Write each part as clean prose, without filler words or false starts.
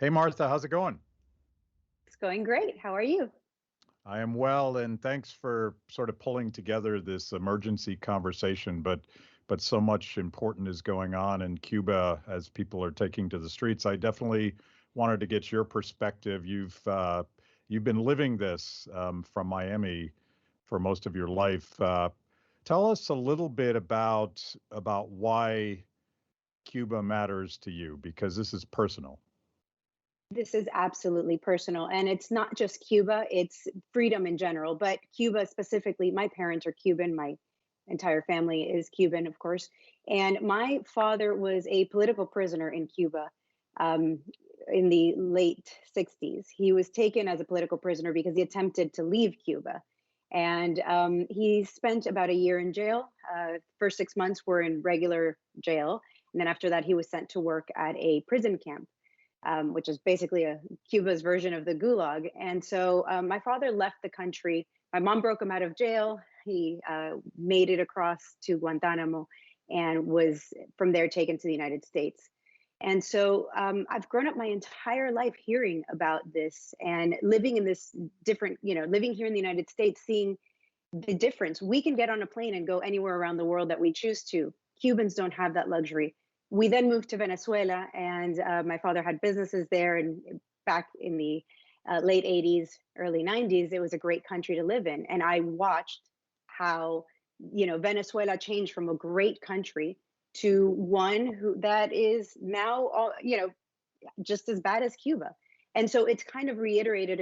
Hey Martha, how's it going? It's going great. How are you? I am well, and thanks for sort of pulling together this emergency conversation. But so much important is going on in Cuba as people are taking to the streets. I definitely wanted to get your perspective. You've been living this from Miami for most of your life. Tell us a little bit about why Cuba matters to you, because this is personal. This is absolutely personal. And it's not just Cuba, it's freedom in general. But Cuba specifically, my parents are Cuban. My entire family is Cuban, of course. And my father was a political prisoner in Cuba um, in the late 60s. He was taken as a political prisoner because he attempted to leave Cuba. And he spent about a year in jail. First 6 months were in regular jail. And then after that, he was sent to work at a prison camp, which is basically a Cuba's version of the Gulag. And so my father left the country. My mom broke him out of jail. He made it across to Guantanamo and was from there taken to the United States. And so I've grown up my entire life hearing about this and living in this different, living here in the United States, seeing the difference. We can get on a plane and go anywhere around the world that we choose to. Cubans don't have that luxury. We then moved to Venezuela, and my father had businesses there. And back in the late 80s, early 90s, it was a great country to live in. And I watched how, Venezuela changed from a great country to one that is now, just as bad as Cuba. And so it's kind of reiterated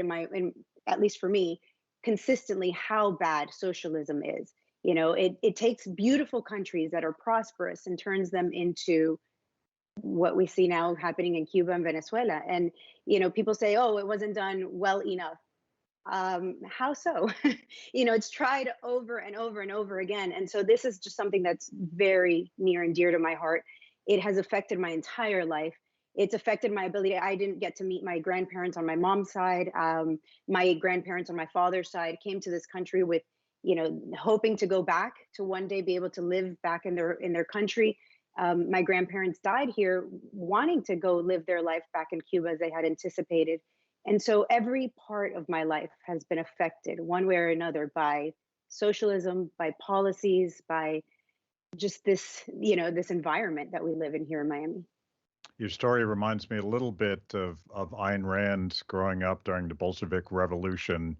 at least for me, consistently how bad socialism is. It takes beautiful countries that are prosperous and turns them into what we see now happening in Cuba and Venezuela. And, people say, oh, it wasn't done well enough. How so? It's tried over and over and over again. And so this is just something that's very near and dear to my heart. It has affected my entire life. It's affected my ability. I didn't get to meet my grandparents on my mom's side. My grandparents on my father's side came to this country with, hoping to go back to one day be able to live back in their country. My grandparents died here, wanting to go live their life back in Cuba as they had anticipated. And so every part of my life has been affected one way or another by socialism, by policies, by just this environment that we live in here in Miami. Your story reminds me a little bit of Ayn Rand growing up during the Bolshevik Revolution,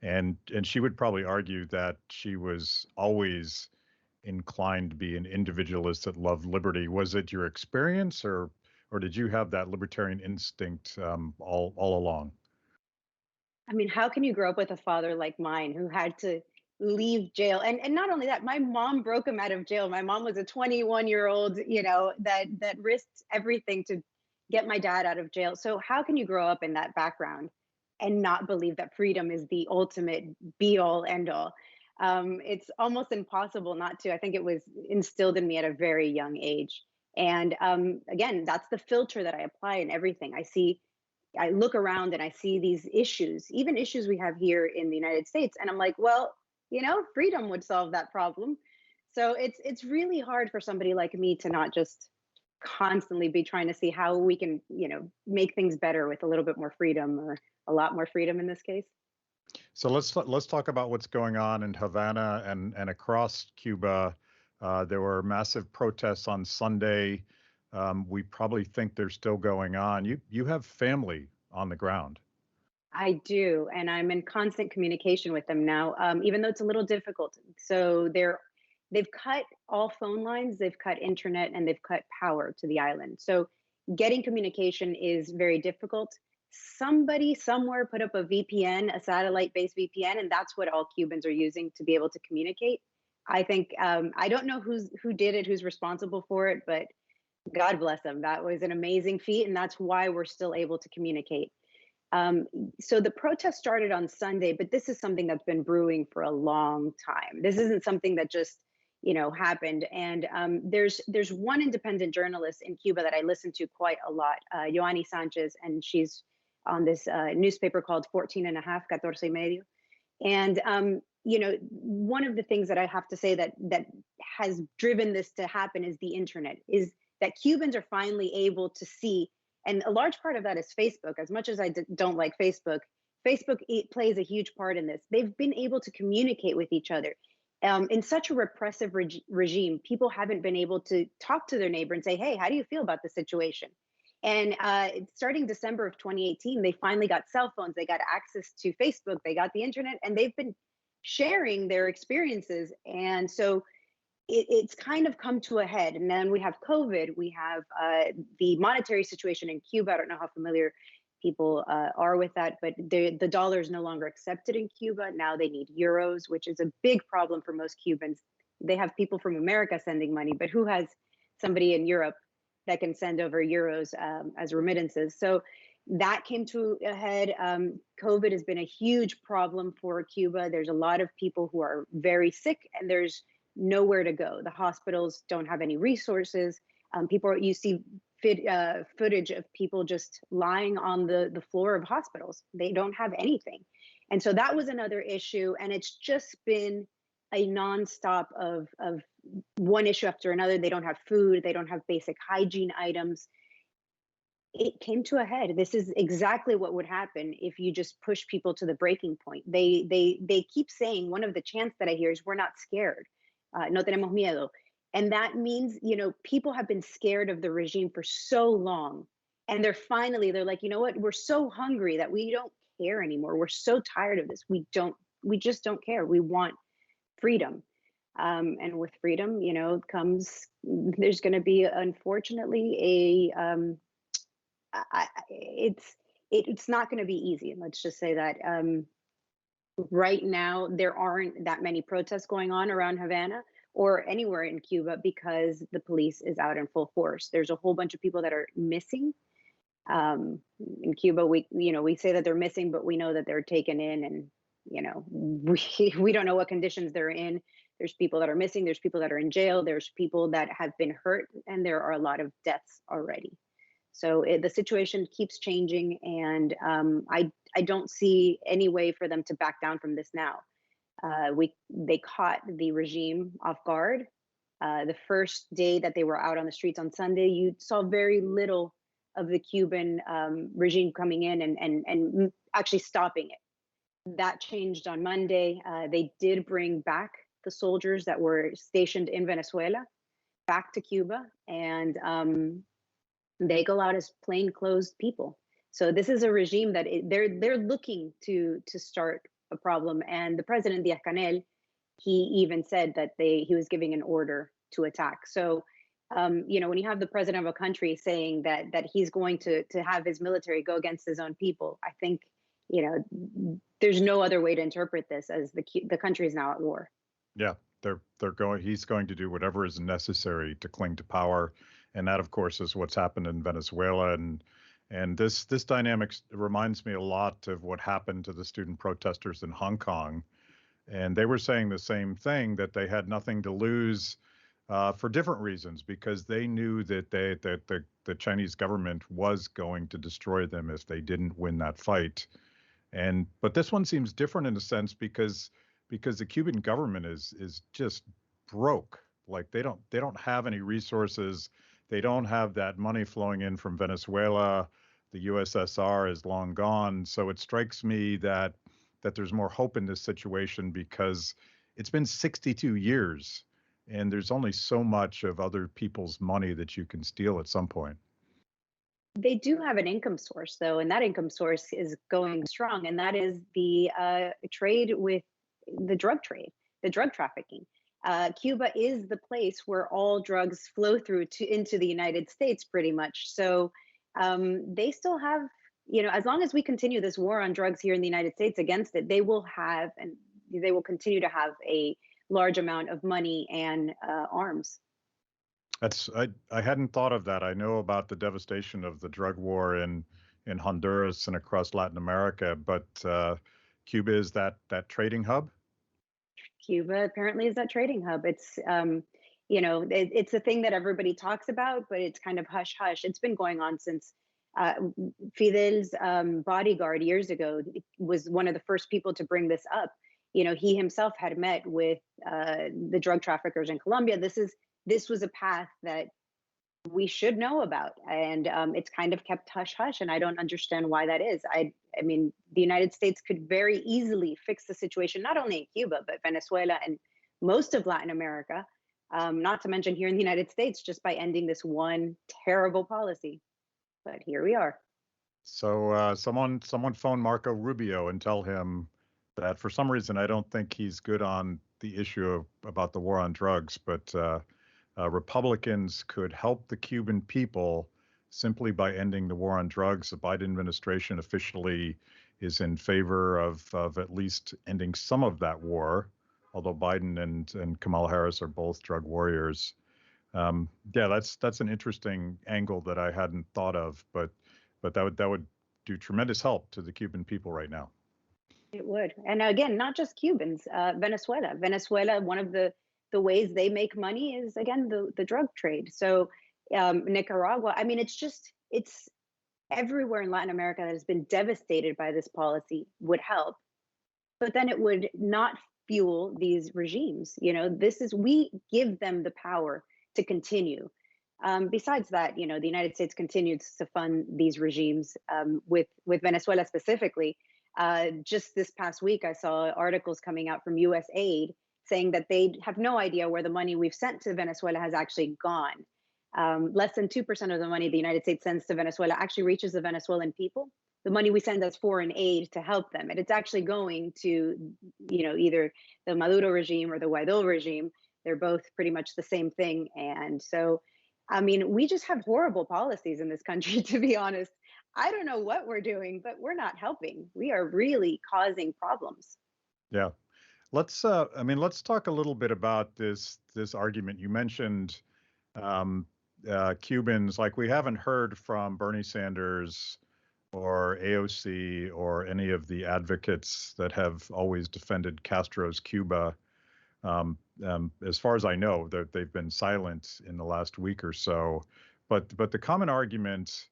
and she would probably argue that she was always inclined to be an individualist that loved liberty. Was it your experience, or did you have that libertarian instinct all along? I mean, how can you grow up with a father like mine who had to leave jail? And not only that, my mom broke him out of jail. My mom was a 21-year-old, that risked everything to get my dad out of jail. So how can you grow up in that background and not believe that freedom is the ultimate be all end all? It's almost impossible not to. I think it was instilled in me at a very young age. And again, that's the filter that I apply in everything. I look around and I see these issues, even issues we have here in the United States, and I'm like, well, freedom would solve that problem. So it's really hard for somebody like me to not just constantly be trying to see how we can, make things better with a little bit more freedom, or a lot more freedom in this case. So let's talk about what's going on in Havana and across Cuba. There were massive protests on Sunday. We probably think they're still going on. You have family on the ground. I do, and I'm in constant communication with them now, even though it's a little difficult. So they've cut all phone lines, they've cut internet, and they've cut power to the island. So getting communication is very difficult. Somebody somewhere put up a VPN, a satellite-based VPN, and that's what all Cubans are using to be able to communicate. I think I don't know who did it, who's responsible for it, but God bless them. That was an amazing feat, and that's why we're still able to communicate. Um, so the protest started on Sunday, but this is something that's been brewing for a long time. This isn't something that just happened. And there's one independent journalist in Cuba that I listen to quite a lot, Joanny Sanchez, and she's on this newspaper called 14 and a half, 14 y medio. And one of the things that I have to say that has driven this to happen is the internet, is that Cubans are finally able to see And a large part of that is Facebook. As much as I don't like Facebook, Facebook plays a huge part in this. They've been able to communicate with each other. In such a repressive regime, people haven't been able to talk to their neighbor and say, hey, how do you feel about the situation? And starting December of 2018, they finally got cell phones, they got access to Facebook, they got the internet, and they've been sharing their experiences. And so it's kind of come to a head. And then we have COVID, we have the monetary situation in Cuba. I don't know how familiar people are with that, but the dollar is no longer accepted in Cuba. Now they need euros, which is a big problem for most Cubans. They have people from America sending money, but who has somebody in Europe that can send over euros as remittances? So that came to a head. COVID has been a huge problem for Cuba. There's a lot of people who are very sick, and there's nowhere to go. The hospitals don't have any resources. You see footage of people just lying on the floor of hospitals. They don't have anything. And so that was another issue. And it's just been a nonstop of one issue after another. They don't have food. They don't have basic hygiene items. It came to a head. This is exactly what would happen if you just push people to the breaking point. They keep saying, one of the chants that I hear is, we're not scared. No tenemos miedo. And that means, people have been scared of the regime for so long. And they're like, you know what? We're so hungry that we don't care anymore. We're so tired of this. We just don't care. We want freedom. And with freedom, there's going to be, unfortunately, it's not going to be easy. And let's just say that right now there aren't that many protests going on around Havana or anywhere in Cuba because the police is out in full force. There's a whole bunch of people that are missing. In Cuba, we say that they're missing, but we know that they're taken in, and we don't know what conditions they're in. There's people that are missing. There's people that are in jail. There's people that have been hurt, and there are a lot of deaths already. So the situation keeps changing, and I don't see any way for them to back down from this now. They caught the regime off guard. The first day that they were out on the streets on Sunday, you saw very little of the Cuban regime coming in and actually stopping it. That changed on Monday. They did bring back the soldiers that were stationed in Venezuela back to Cuba, and they go out as plainclothes people. So this is a regime that they're looking to start a problem. And the president, Díaz-Canel, he even said that he was giving an order to attack. So when you have the president of a country saying that he's going to have his military go against his own people, I think there's no other way to interpret this as the country is now at war. Yeah, he's going to do whatever is necessary to cling to power. And that, of course, is what's happened in Venezuela. And this dynamic reminds me a lot of what happened to the student protesters in Hong Kong. And they were saying the same thing, that they had nothing to lose for different reasons, because they knew that the Chinese government was going to destroy them if they didn't win that fight. But this one seems different in a sense because the Cuban government is just broke. Like they don't have any resources. They don't have that money flowing in from Venezuela. The USSR is long gone. So it strikes me that there's more hope in this situation because it's been 62 years and there's only so much of other people's money that you can steal at some point. They do have an income source, though, and that income source is going strong, and that is the trade with the drug trade, the drug trafficking. Cuba is the place where all drugs flow through into the United States, pretty much. So they still have, as long as we continue this war on drugs here in the United States against it, they will continue to have a large amount of money and arms. I hadn't thought of that. I know about the devastation of the drug war in Honduras and across Latin America, but Cuba is that trading hub? Cuba apparently is that trading hub. It's it's a thing that everybody talks about, but it's kind of hush hush. It's been going on since Fidel's bodyguard years ago was one of the first people to bring this up. He himself had met with the drug traffickers in Colombia. This was a path that we should know about, and it's kind of kept hush hush, and I don't understand why that is. I mean, the United States could very easily fix the situation, not only in Cuba but Venezuela and most of Latin America, not to mention here in the United States, just by ending this one terrible policy. But here we are. So someone phone Marco Rubio and tell him that for some reason I don't think he's good on the issue about the war on drugs, but Republicans could help the Cuban people simply by ending the war on drugs. The Biden administration officially is in favor of at least ending some of that war, although Biden and Kamala Harris are both drug warriors. Yeah, that's an interesting angle that I hadn't thought of, but that would do tremendous help to the Cuban people right now. It would. And again, not just Cubans, Venezuela. Venezuela, one of the ways they make money is, again, the drug trade. So Nicaragua, I mean, it's everywhere in Latin America that has been devastated by this policy would help, but then it would not fuel these regimes. We give them the power to continue. Besides that, the United States continues to fund these regimes, with Venezuela specifically. Just this past week, I saw articles coming out from U.S. aid saying that they have no idea where the money we've sent to Venezuela has actually gone. Less than 2% of the money the United States sends to Venezuela actually reaches the Venezuelan people. The money we send as foreign aid to help them, and it's actually going to, either the Maduro regime or the Guaido regime. They're both pretty much the same thing. And so, I mean, we just have horrible policies in this country, to be honest. I don't know what we're doing, but we're not helping. We are really causing problems. Yeah. Let's talk a little bit about this argument. You mentioned Cubans. Like, we haven't heard from Bernie Sanders or AOC or any of the advocates that have always defended Castro's Cuba. As far as I know, they've been silent in the last week or so. But the common argument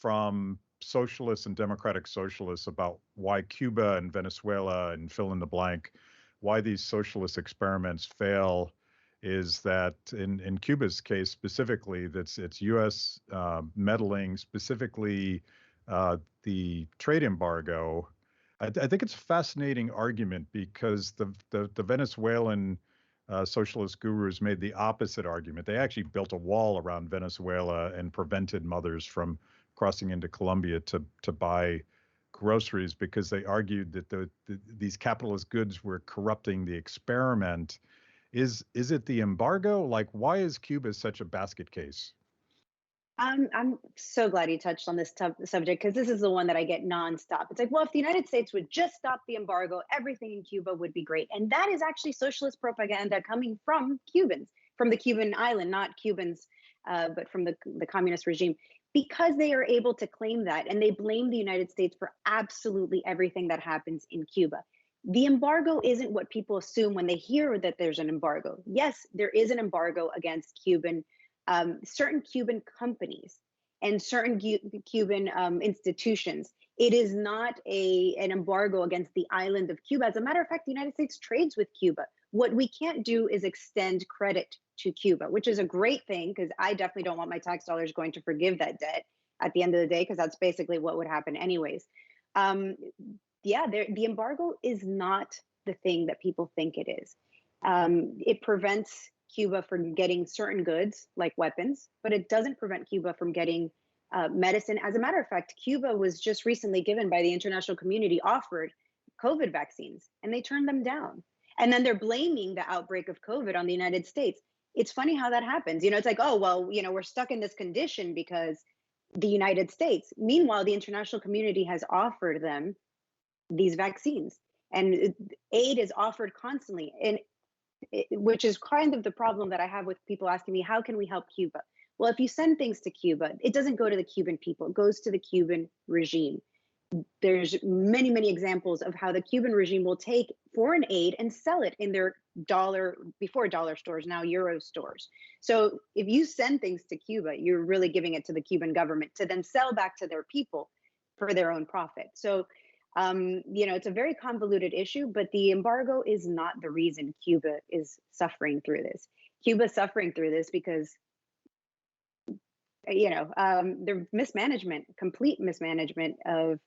from socialists and democratic socialists about why Cuba and Venezuela and fill in the blank, why these socialist experiments fail, is that in Cuba's case specifically, it's U.S. Meddling, specifically the trade embargo. I think it's a fascinating argument because the Venezuelan socialist gurus made the opposite argument. They actually built a wall around Venezuela and prevented mothers from crossing into Colombia to buy groceries because they argued that these capitalist goods were corrupting the experiment. Is it the embargo? Like, why is Cuba such a basket case? I'm so glad you touched on this subject, because this is the one that I get nonstop. It's like, well, if the United States would just stop the embargo, everything in Cuba would be great. And that is actually socialist propaganda coming from Cubans, from the Cuban island, not Cubans, but from the communist regime, because they are able to claim that, and they blame the United States for absolutely everything that happens in Cuba. The embargo isn't what people assume when they hear that there's an embargo. Yes, there is an embargo against certain Cuban companies and certain Cuban institutions. It is not an embargo against the island of Cuba. As a matter of fact, the United States trades with Cuba. What we can't do is extend credit to Cuba, which is a great thing, because I definitely don't want my tax dollars going to forgive that debt at the end of the day, because that's basically what would happen anyways. The embargo is not the thing that people think it is. It prevents Cuba from getting certain goods like weapons, but it doesn't prevent Cuba from getting medicine. As a matter of fact, Cuba was just recently given by the international community offered COVID vaccines, and they turned them down. And then they're blaming the outbreak of COVID on the United States. It's funny how that happens. It's like, oh, well, we're stuck in this condition because the United States. Meanwhile, the international community has offered them these vaccines, and aid is offered constantly. And which is kind of the problem that I have with people asking me, how can we help Cuba? Well, if you send things to Cuba, it doesn't go to the Cuban people, it goes to the Cuban regime. There's many, many examples of how the Cuban regime will take foreign aid and sell it in their before dollar stores, now euro stores. So if you send things to Cuba, you're really giving it to the Cuban government to then sell back to their people for their own profit. So it's a very convoluted issue, but the embargo is not the reason Cuba is suffering through this. Cuba's suffering through this because their mismanagement, complete mismanagement of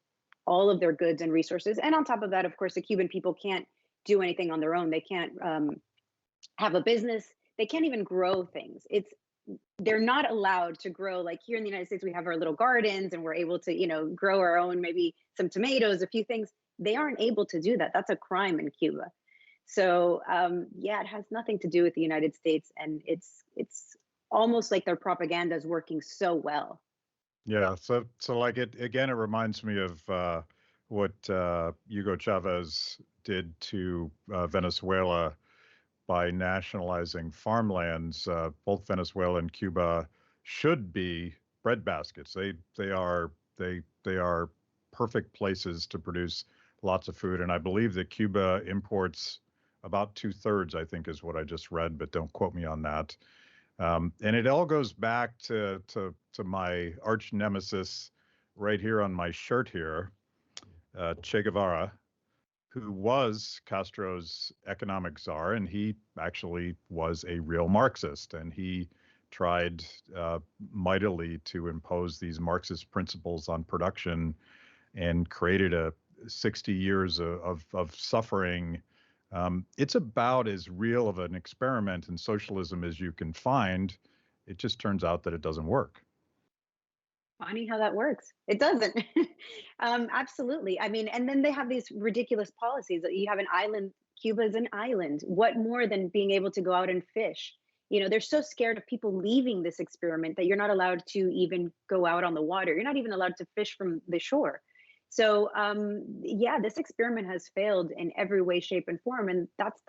all of their goods and resources. And on top of that, of course, the Cuban people can't do anything on their own. They can't have a business. They can't even grow things. They're not allowed to grow. Like here in the United States, we have our little gardens and we're able to, grow our own, maybe some tomatoes, a few things. They aren't able to do that. That's a crime in Cuba. So it has nothing to do with the United States, and it's almost like their propaganda is working so well. Yeah. So like it again, it reminds me of what Hugo Chavez did to Venezuela by nationalizing farmlands. Both Venezuela and Cuba should be breadbaskets. They are perfect places to produce lots of food. And I believe that Cuba imports about 2/3, I think, is what I just read, but don't quote me on that. And it all goes back to my arch nemesis right here on my shirt here, Che Guevara, who was Castro's economic czar, and he actually was a real Marxist, and he tried mightily to impose these Marxist principles on production and created 60 years of suffering. It's about as real of an experiment in socialism as you can find. It just turns out that it doesn't work. Funny how that works. It doesn't. Absolutely. I mean, and then they have these ridiculous policies that you have an island. Cuba is an island. What more than being able to go out and fish? They're so scared of people leaving this experiment that you're not allowed to even go out on the water. You're not even allowed to fish from the shore. So, this experiment has failed in every way, shape, and form, and that's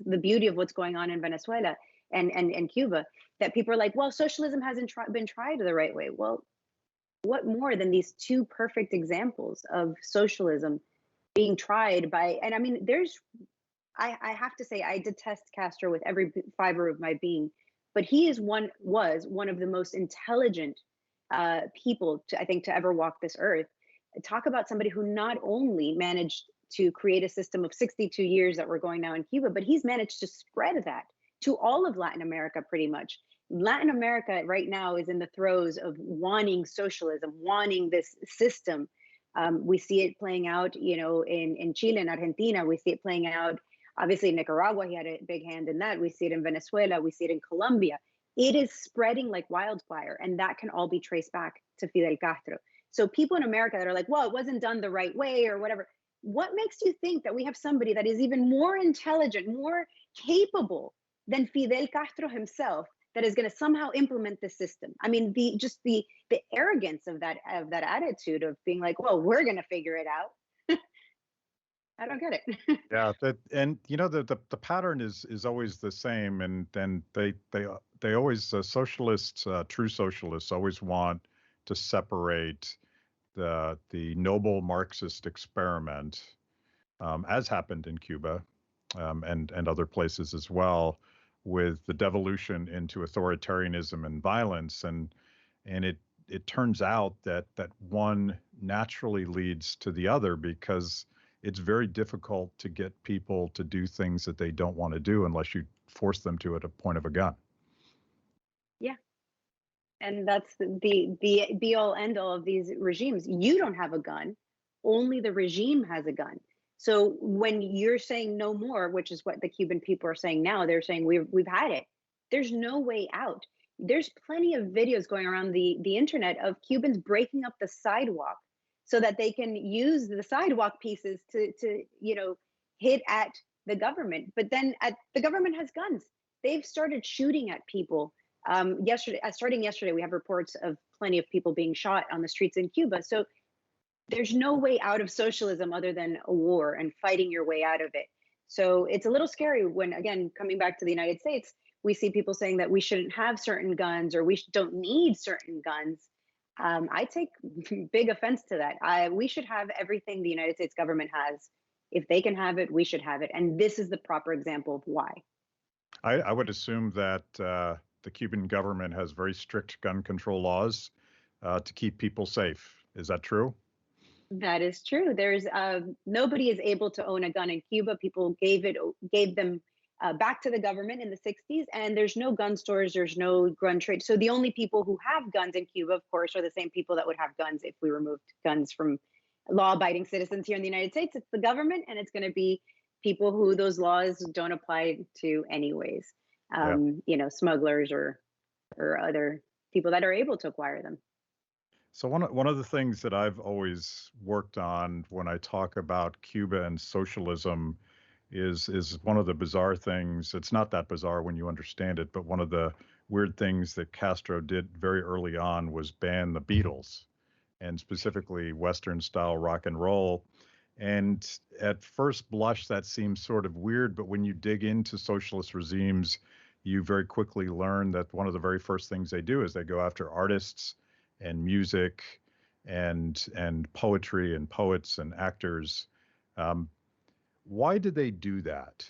the beauty of what's going on in Venezuela and Cuba. That people are like, well, socialism hasn't been tried the right way. Well, what more than these two perfect examples of socialism being tried by? And I mean, I have to say, I detest Castro with every fiber of my being, but was one of the most intelligent people I think to ever walk this earth. Talk about somebody who not only managed to create a system of 62 years that we're going now in Cuba, but he's managed to spread that to all of Latin America pretty much. Latin America right now is in the throes of wanting socialism, wanting this system. We see it playing out, in Chile and Argentina. We see it playing out, obviously, in Nicaragua. He had a big hand in that. We see it in Venezuela. We see it in Colombia. It is spreading like wildfire, and that can all be traced back to Fidel Castro. So people in America that are like, well, it wasn't done the right way or whatever. What makes you think that we have somebody that is even more intelligent, more capable than Fidel Castro himself that is going to somehow implement the system? I mean, the arrogance of that attitude of being like, well, we're going to figure it out. I don't get it. Yeah, the pattern is always the same, and then they always socialists, true socialists, always want to separate the noble Marxist experiment, as happened in Cuba, and other places as well, with the devolution into authoritarianism and violence, and it turns out that one naturally leads to the other, because it's very difficult to get people to do things that they don't want to do unless you force them to at a point of a gun. Yeah. And that's the be all end all of these regimes. You don't have a gun, only the regime has a gun. So when you're saying no more, which is what the Cuban people are saying now, they're saying we've had it. There's no way out. There's plenty of videos going around the internet of Cubans breaking up the sidewalk so that they can use the sidewalk pieces to hit at the government. But then the government has guns. They've started shooting at people. Starting yesterday, we have reports of plenty of people being shot on the streets in Cuba. So there's no way out of socialism other than a war and fighting your way out of it. So it's a little scary when, again, coming back to the United States, we see people saying that we shouldn't have certain guns or we don't need certain guns. I take big offense to that. We should have everything the United States government has. If they can have it, we should have it. And this is the proper example of why. I would assume that the Cuban government has very strict gun control laws to keep people safe. Is that true? That is true. There's nobody is able to own a gun in Cuba. People gave them back to the government in the 60s, and there's no gun stores, there's no gun trade. So the only people who have guns in Cuba, of course, are the same people that would have guns if we removed guns from law-abiding citizens here in the United States. It's the government, and it's going to be people who those laws don't apply to anyways. Yeah. Smugglers or other people that are able to acquire them. So one of the things that I've always worked on when I talk about Cuba and socialism is one of the bizarre things. It's not that bizarre when you understand it, but one of the weird things that Castro did very early on was ban the Beatles, and specifically Western style rock and roll. And at first blush, that seems sort of weird, but when you dig into socialist regimes, you very quickly learn that one of the very first things they do is they go after artists and music and poetry and poets and actors. Why did they do that?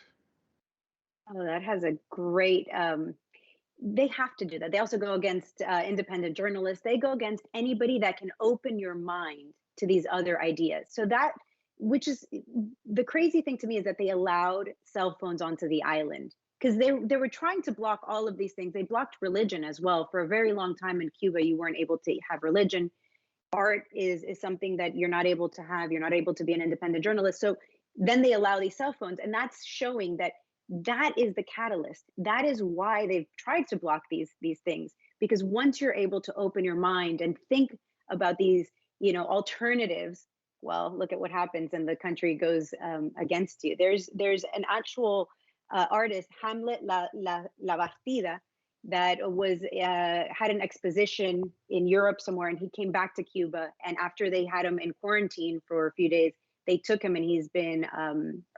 Oh, that has a great. They have to do that. They also go against independent journalists. They go against anybody that can open your mind to these other ideas. So that, which is the crazy thing to me, is that they allowed cell phones onto the island, because they were trying to block all of these things. They blocked religion as well. For a very long time in Cuba, you weren't able to have religion. Art is something that you're not able to have. You're not able to be an independent journalist. So then they allow these cell phones, and that's showing that that is the catalyst. That is why they've tried to block these things, because once you're able to open your mind and think about these alternatives, well, look at what happens, and the country goes against you. There's an actual artist, Hamlet La Bastida, that was had an exposition in Europe somewhere, and he came back to Cuba, and after they had him in quarantine for a few days, they took him, and he's been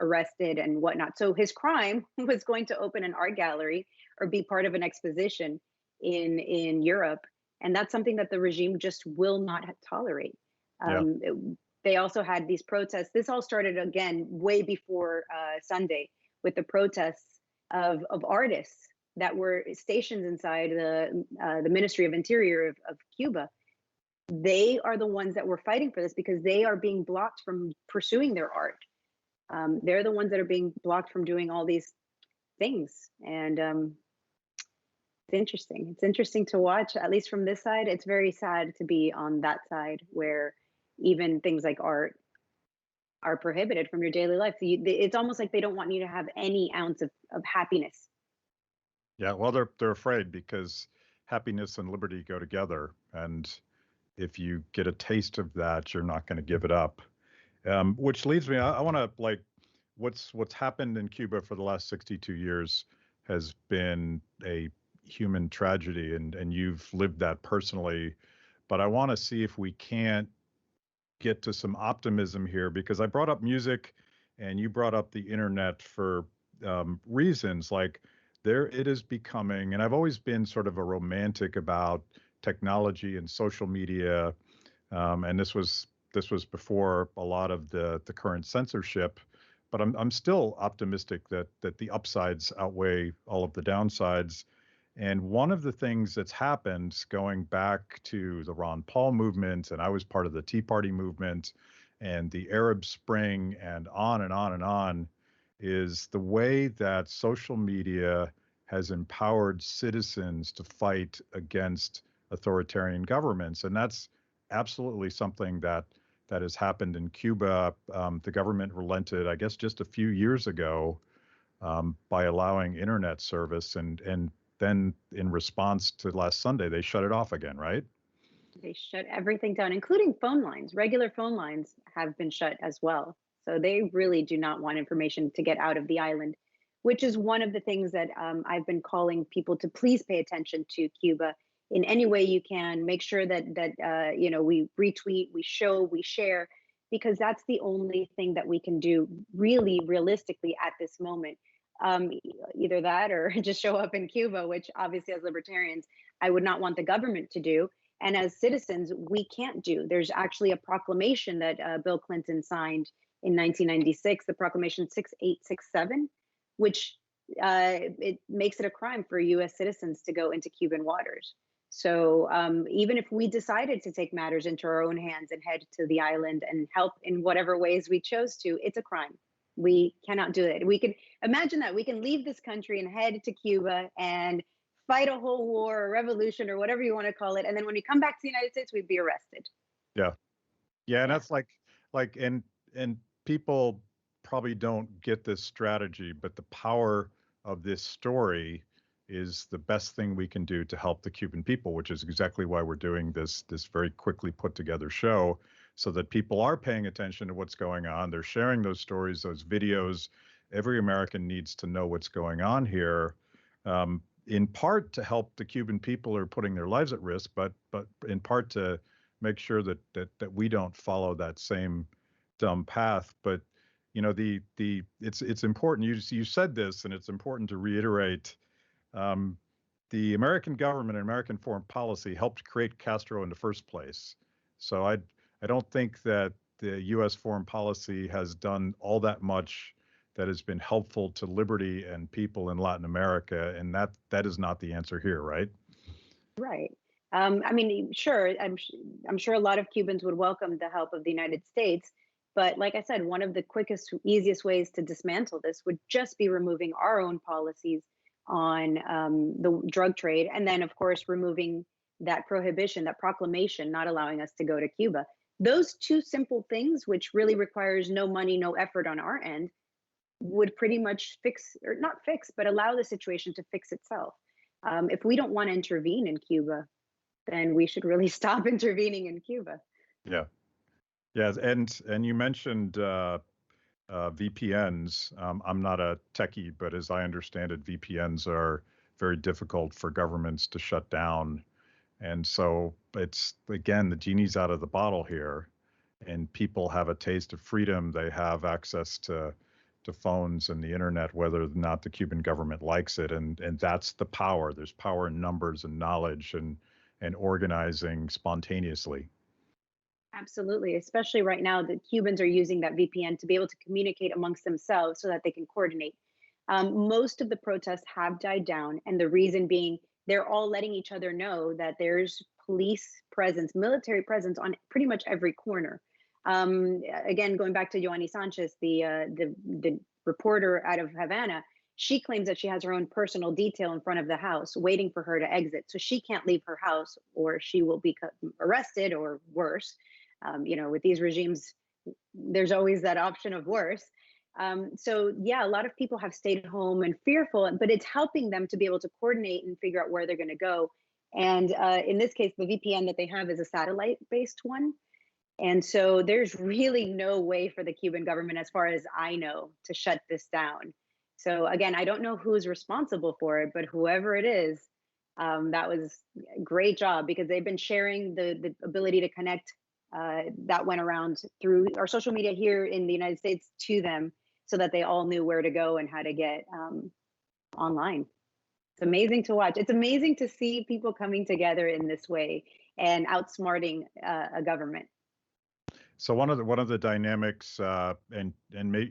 arrested and whatnot. So his crime was going to open an art gallery or be part of an exposition in Europe, and that's something that the regime just will not tolerate. They also had these protests. This all started again way before Sunday, with the protests of artists that were stationed inside the Ministry of Interior of Cuba. They are the ones that were fighting for this, because they are being blocked from pursuing their art. They're the ones that are being blocked from doing all these things. And it's interesting. It's interesting to watch, at least from this side. It's very sad to be on that side, where even things like art are prohibited from your daily life. It's almost like they don't want you to have any ounce of happiness. Yeah, well, they're afraid, because happiness and liberty go together, and if you get a taste of that, you're not going to give it up. Which leads me, I want to what's happened in Cuba for the last 62 years has been a human tragedy, and you've lived that personally. But I want to see if we can't get to some optimism here, because I brought up music and you brought up the internet for reasons like it is becoming, and I've always been sort of a romantic about technology and social media, and this was before a lot of the current censorship, but I'm still optimistic that the upsides outweigh all of the downsides. And one of the things that's happened, going back to the Ron Paul movement, and I was part of the Tea Party movement and the Arab Spring and on and on and on, is the way that social media has empowered citizens to fight against authoritarian governments. And that's absolutely something that has happened in Cuba. The government relented, I guess, just a few years ago by allowing internet service, and then in response to last Sunday, they shut it off again, right? They shut everything down, including phone lines. Regular phone lines have been shut as well. So they really do not want information to get out of the island, which is one of the things that I've been calling people to please pay attention to Cuba in any way you can. Make sure that we retweet, we show, we share, because that's the only thing that we can do really realistically at this moment. Either that or just show up in Cuba, which obviously as libertarians, I would not want the government to do. And as citizens, we can't do. There's actually a proclamation that Bill Clinton signed in 1996, the Proclamation 6867, which it makes it a crime for US citizens to go into Cuban waters. So even if we decided to take matters into our own hands and head to the island and help in whatever ways we chose to, it's a crime. We cannot do it. We can imagine that we can leave this country and head to Cuba and fight a whole war or revolution or whatever you want to call it. And then when we come back to the United States, we'd be arrested. Yeah. Yeah, and Yeah. that's like and people probably don't get this strategy, but the power of this story is the best thing we can do to help the Cuban people, which is exactly why we're doing this very quickly put together show, so that people are paying attention to what's going on. They're sharing those stories, those videos. Every American needs to know what's going on here. In part to help the Cuban people who are putting their lives at risk, but in part to make sure that we don't follow that same dumb path. But it's important. You said this, and it's important to reiterate. Um, the American government and American foreign policy helped create Castro in the first place. So I don't think that the U.S. foreign policy has done all that much that has been helpful to liberty and people in Latin America, and that is not the answer here, right? Right. I mean, sure, I'm sure a lot of Cubans would welcome the help of the United States. But like I said, one of the quickest, easiest ways to dismantle this would just be removing our own policies on the drug trade. And then, of course, removing that prohibition, that proclamation, not allowing us to go to Cuba. Those two simple things, which really requires no money, no effort on our end, would pretty much fix, or not fix, but allow the situation to fix itself. If we don't want to intervene in Cuba, then we should really stop intervening in Cuba. Yeah. Yes, and you mentioned VPNs. I'm not a techie, but as I understand it, VPNs are very difficult for governments to shut down. And so it's, again, the genie's out of the bottle here, and people have a taste of freedom. They have access to phones and the internet, whether or not the Cuban government likes it. And that's the power. There's power in numbers and knowledge and organizing spontaneously. Absolutely. Especially right now, the Cubans are using that VPN to be able to communicate amongst themselves so that they can coordinate. Most of the protests have died down, and the reason being they're all letting each other know that there's police presence, military presence on pretty much every corner. Again, going back to Joanny Sanchez, the reporter out of Havana, she claims that she has her own personal detail in front of the house, waiting for her to exit, so she can't leave her house, or she will be arrested or worse. With these regimes, there's always that option of worse. So yeah, a lot of people have stayed home and fearful, but it's helping them to be able to coordinate and figure out where they're going to go. And in this case, the VPN that they have is a satellite-based one. And so there's really no way for the Cuban government, as far as I know, to shut this down. So again, I don't know who's responsible for it, but whoever it is, that was a great job, because they've been sharing the ability to connect that went around through our social media here in the United States to them, so that they all knew where to go and how to get online. It's amazing to watch. It's amazing to see people coming together in this way and outsmarting a government. So one of the dynamics, and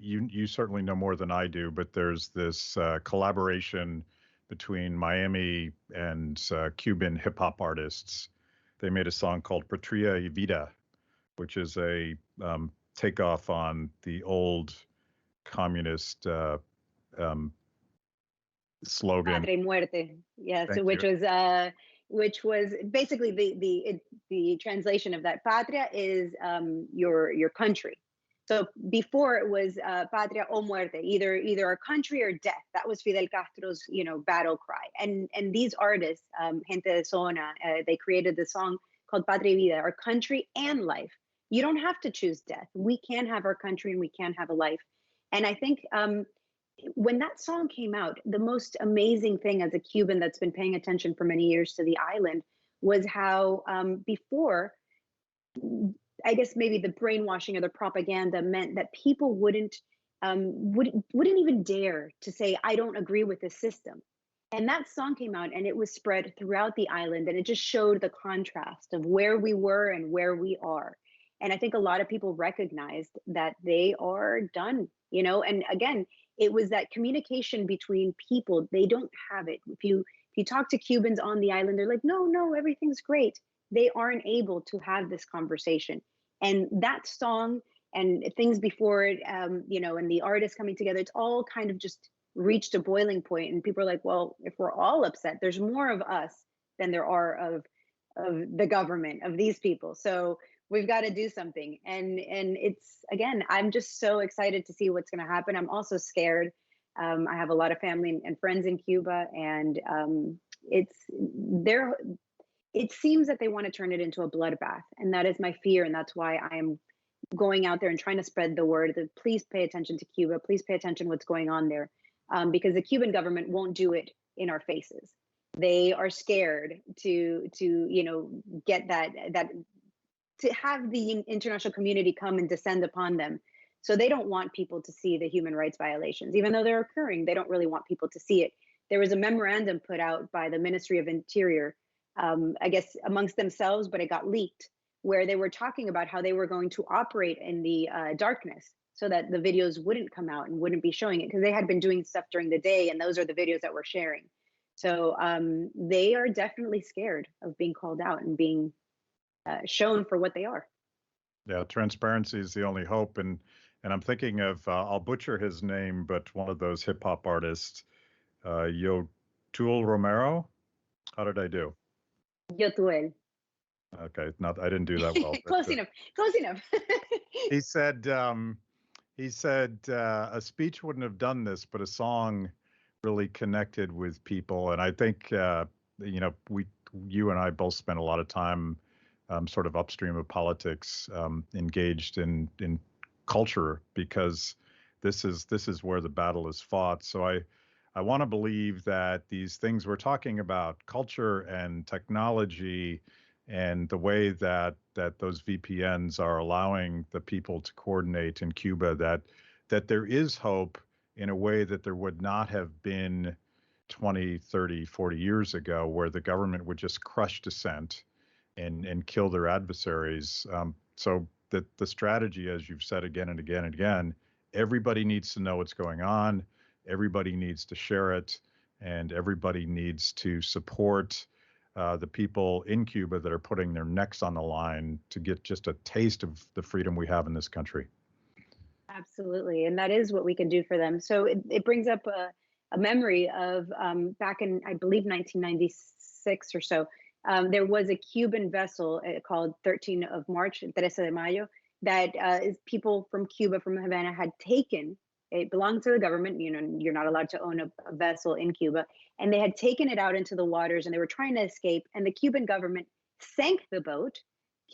you certainly know more than I do, but there's this collaboration between Miami and Cuban hip hop artists. They made a song called Patria y Vida, which is a takeoff on the old communist slogan. Patria y muerte. Yes, Thank which you. was basically the translation of that. Patria is your country. So before it was patria o muerte, either our country or death. That was Fidel Castro's battle cry. And these artists, gente de zona, they created the song called Patria y Vida, our country and life. You don't have to choose death. We can have our country and we can have a life. And I think when that song came out, the most amazing thing as a Cuban that's been paying attention for many years to the island was how before, I guess maybe the brainwashing or the propaganda meant that people wouldn't even dare to say, I don't agree with this system. And that song came out and it was spread throughout the island, and it just showed the contrast of where we were and where we are. And I think a lot of people recognized that they are done, and again, it was that communication between people. They don't have it. If you talk to Cubans on the island, they're like, no, everything's great. They aren't able to have this conversation. And that song and things before it, and the artists coming together. It's all kind of just reached a boiling point, and people are like, well, if we're all upset, there's more of us than there are of the government, of these people. So we've got to do something. And it's, again, I'm just so excited to see what's going to happen. I'm also scared. I have a lot of family and friends in Cuba, and it's there. It seems that they want to turn it into a bloodbath, and that is my fear. And that's why I am going out there and trying to spread the word that please pay attention to Cuba. Please pay attention to what's going on there, because the Cuban government won't do it in our faces. They are scared to get that to have the international community come and descend upon them. So they don't want people to see the human rights violations, even though they're occurring. They don't really want people to see it. There was a memorandum put out by the Ministry of Interior, I guess amongst themselves, but it got leaked, where they were talking about how they were going to operate in the darkness so that the videos wouldn't come out and wouldn't be showing it, because they had been doing stuff during the day, and those are the videos that we're sharing. So they are definitely scared of being called out and being shown for what they are. Yeah, transparency is the only hope. And I'm thinking of I'll butcher his name, but one of those hip hop artists, Yotul Romero. How did I do? Yotuel. Okay, not I didn't do that well. Close enough. Close enough. He said a speech wouldn't have done this, but a song really connected with people. And I think you and I both spent a lot of time sort of upstream of politics, engaged in culture, because this is where the battle is fought. So I want to believe that these things we're talking about, culture and technology, and the way that those VPNs are allowing the people to coordinate in Cuba, that there is hope in a way that there would not have been 20, 30, 40 years ago, where the government would just crush dissent and kill their adversaries. So that the strategy, as you've said again and again and again, everybody needs to know what's going on. Everybody needs to share it, and everybody needs to support the people in Cuba that are putting their necks on the line to get just a taste of the freedom we have in this country. Absolutely. And that is what we can do for them. So it brings up a memory of back in, I believe, 1996 or so. There was a Cuban vessel called 13 of March, 13 de Mayo, that people from Cuba, from Havana, had taken. It belonged to the government. You're not allowed to own a vessel in Cuba. And they had taken it out into the waters, and they were trying to escape. And the Cuban government sank the boat,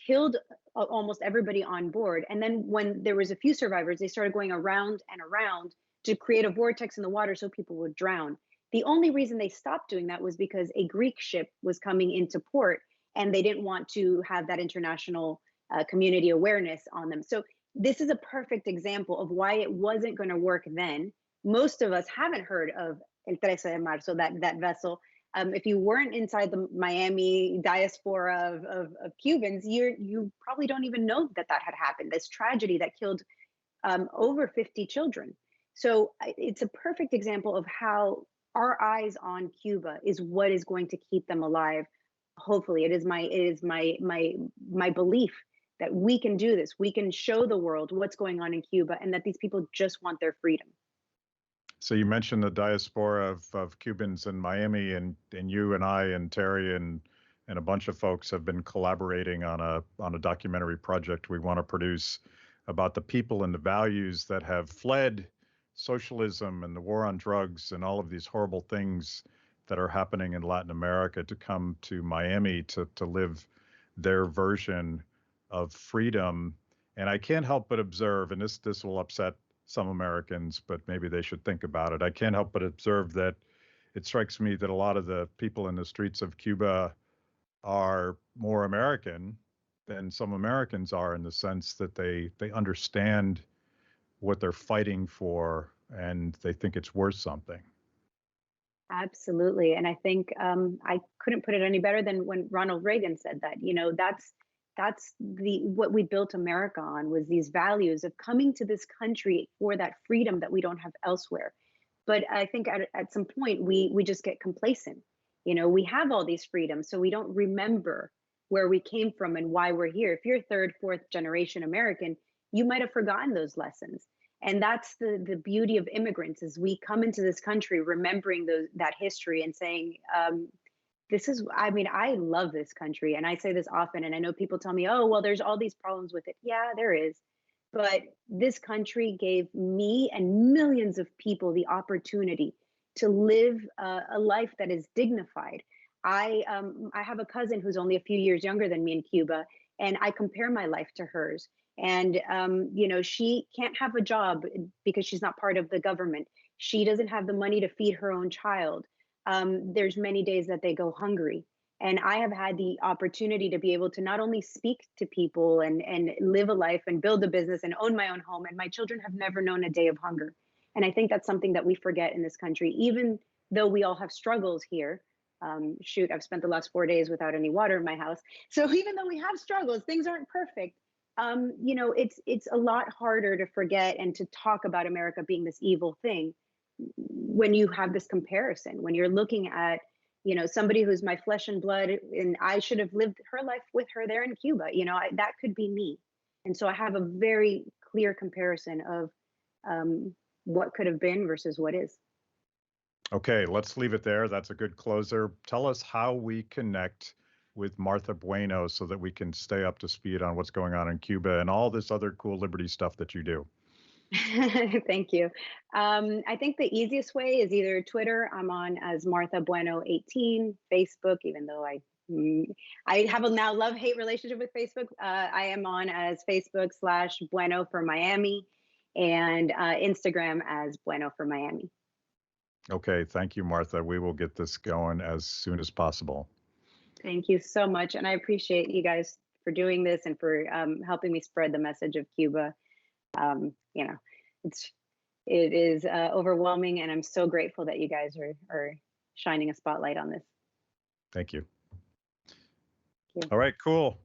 killed almost everybody on board. And then when there was a few survivors, they started going around and around to create a vortex in the water so people would drown. The only reason they stopped doing that was because a Greek ship was coming into port, and they didn't want to have that international community awareness on them. So this is a perfect example of why it wasn't going to work then. Most of us haven't heard of El 13 de Marzo, that vessel. If you weren't inside the Miami diaspora of Cubans, you probably don't even know that had happened, this tragedy that killed over 50 children. So it's a perfect example of how our eyes on Cuba is what is going to keep them alive. Hopefully, it is my belief that we can do this. We can show the world what's going on in Cuba, and that these people just want their freedom. So you mentioned the diaspora of Cubans in Miami, and you and I and Terry and a bunch of folks have been collaborating on a documentary project we want to produce about the people and the values that have fled socialism and the war on drugs and all of these horrible things that are happening in Latin America to come to Miami to live their version of freedom. And I can't help but observe, and this will upset some Americans, but maybe they should think about it. I can't help but observe that it strikes me that a lot of the people in the streets of Cuba are more American than some Americans are, in the sense that they understand what they're fighting for, and they think it's worth something. Absolutely. And I think I couldn't put it any better than when Ronald Reagan said that. That's what we built America on, was these values of coming to this country for that freedom that we don't have elsewhere. But I think at some point we just get complacent. We have all these freedoms, so we don't remember where we came from and why we're here. If you're third, fourth generation American, you might have forgotten those lessons. And that's the beauty of immigrants, is we come into this country remembering that history and saying, this is, I mean, I love this country. And I say this often, and I know people tell me, oh, well, there's all these problems with it. Yeah, there is. But this country gave me and millions of people the opportunity to live a life that is dignified. I have a cousin who's only a few years younger than me in Cuba, and I compare my life to hers. And she can't have a job because she's not part of the government. She doesn't have the money to feed her own child. There's many days that they go hungry. And I have had the opportunity to be able to not only speak to people and live a life and build a business and own my own home. And my children have never known a day of hunger. And I think that's something that we forget in this country, even though we all have struggles here. Shoot, I've spent the last 4 days without any water in my house. So even though we have struggles, things aren't perfect. It's a lot harder to forget and to talk about America being this evil thing when you have this comparison, when you're looking at, somebody who's my flesh and blood, and I should have lived her life with her there in Cuba. That could be me. And so I have a very clear comparison of what could have been versus what is. Okay, let's leave it there. That's a good closer. Tell us how we connect with Martha Bueno so that we can stay up to speed on what's going on in Cuba and all this other cool liberty stuff that you do. Thank you. I think the easiest way is either Twitter. I'm on as Martha Bueno 18. Facebook, even though I have a now love-hate relationship with Facebook. I am on as Facebook /Bueno for Miami, and Instagram as Bueno for Miami. Okay, thank you, Martha. We will get this going as soon as possible. Thank you so much. And I appreciate you guys for doing this and for helping me spread the message of Cuba. It is overwhelming, and I'm so grateful that you guys are shining a spotlight on this. Thank you. Thank you. All right, cool.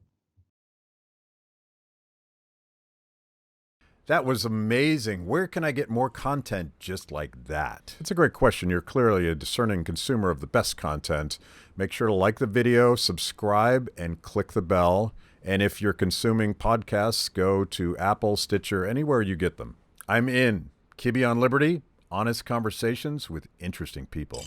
That was amazing. Where can I get more content just like that? It's a great question. You're clearly a discerning consumer of the best content. Make sure to like the video, subscribe, and click the bell. And if you're consuming podcasts, go to Apple, Stitcher, anywhere you get them. I'm in. Kibbe on Liberty, honest conversations with interesting people.